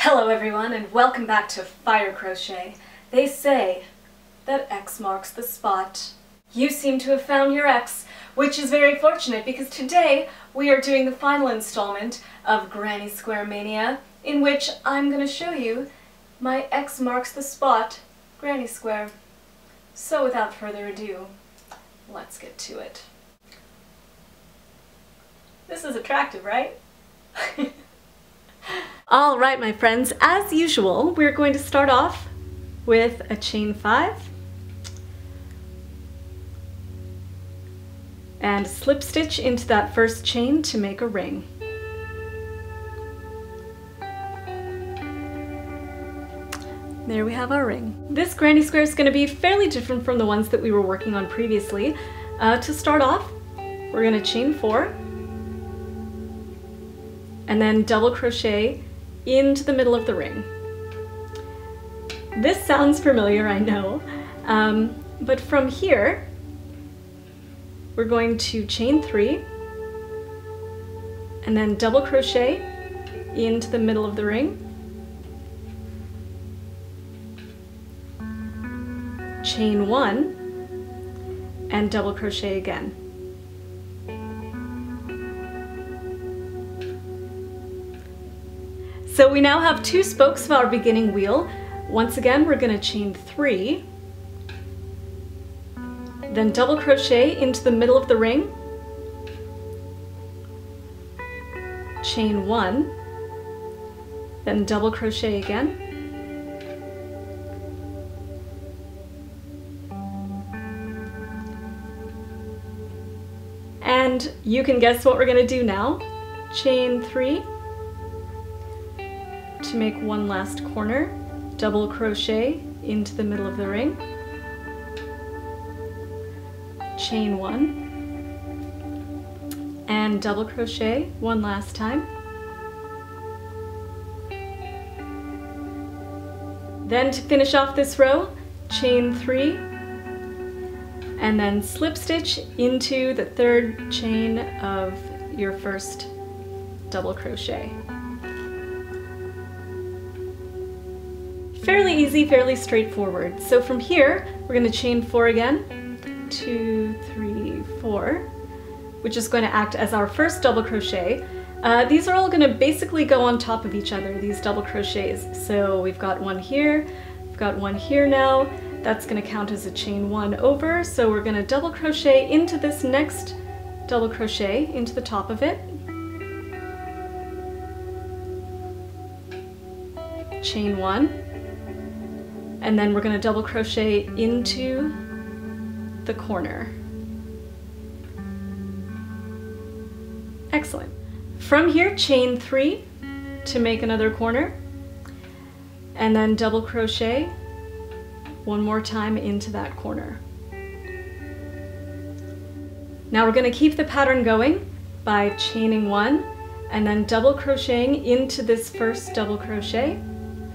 Hello everyone and welcome back to fireCrochet. They say that X marks the spot. You seem to have found your X, which is very fortunate because today we are doing the final installment of Granny Square Mania, in which I'm going to show you my X marks the spot Granny Square. So without further ado, let's get to it. This is attractive, right? All right, my friends, as usual, we're going to start off with a chain 5 and slip stitch into that first chain to make a ring. There we have our ring. This granny square is going to be fairly different from the ones that we were working on previously. To start off, we're going to chain 4 and then double crochet into the middle of the ring. This sounds familiar, I know, but from here we're going to chain 3 and then double crochet into the middle of the ring, chain 1 and double crochet again. So we now have 2 spokes of our beginning wheel. Once again, we're going to chain 3, then double crochet into the middle of the ring, chain 1, then double crochet again, and you can guess what we're going to do now. Chain 3 to make one last corner, double crochet into the middle of the ring, chain 1 and double crochet one last time. Then to finish off this row, chain 3 and then slip stitch into the third chain of your first double crochet. Fairly easy, fairly straightforward. So from here, we're going to chain 4 again, 2, 3, 4, which is going to act as our first double crochet. These are all going to basically go on top of each other, these double crochets. So we've got one here, we've got one here now. That's going to count as a chain 1 over. So we're going to double crochet into this next double crochet into the top of it, chain 1. And then we're going to double crochet into the corner. Excellent. From here, chain 3 to make another corner, and then double crochet one more time into that corner. Now we're going to keep the pattern going by chaining 1 and then double crocheting into this first double crochet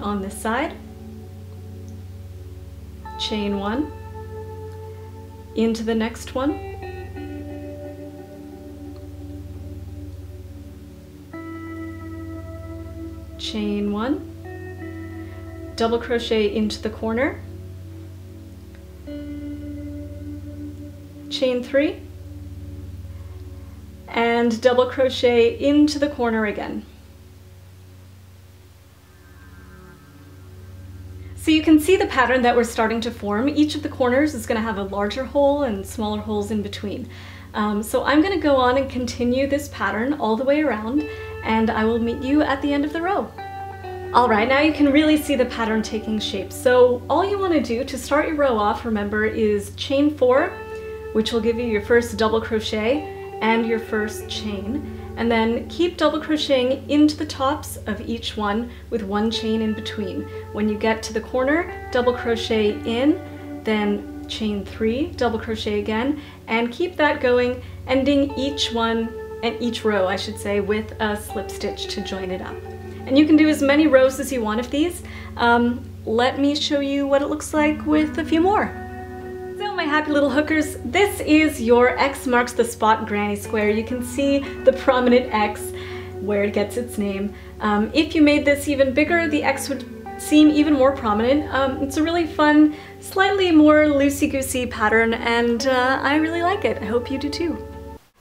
on this side, chain 1 into the next one, chain 1, double crochet into the corner, chain 3, and double crochet into the corner again. So you can see the pattern that we're starting to form. Each of the corners is going to have a larger hole and smaller holes in between. So I'm going to go on and continue this pattern all the way around, and I will meet you at the end of the row. Alright, now you can really see the pattern taking shape. So all you want to do to start your row off, remember, is chain 4, which will give you your first double crochet and your first chain. And then keep double crocheting into the tops of each one with one chain in between. When you get to the corner, double crochet in, then chain 3, double crochet again, and keep that going, ending each one, and each row, I should say, with a slip stitch to join it up. And you can do as many rows as you want of these. Let me show you what it looks like with a few more. So my happy little hookers, this is your X marks the spot granny square. You can see the prominent X where it gets its name. If you made this even bigger, the X would seem even more prominent. It's a really fun, slightly more loosey-goosey pattern, and I really like it. I hope you do too.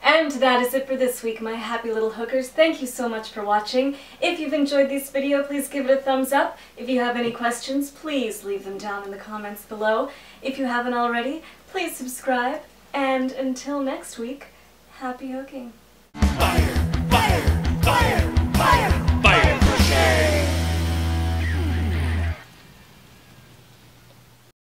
And that is it for this week, my happy little hookers. Thank you so much for watching. If you've enjoyed this video, please give it a thumbs up. If you have any questions, please leave them down in the comments below. If you haven't already, please subscribe. And until next week, happy hooking. Fire! Fire! Fire!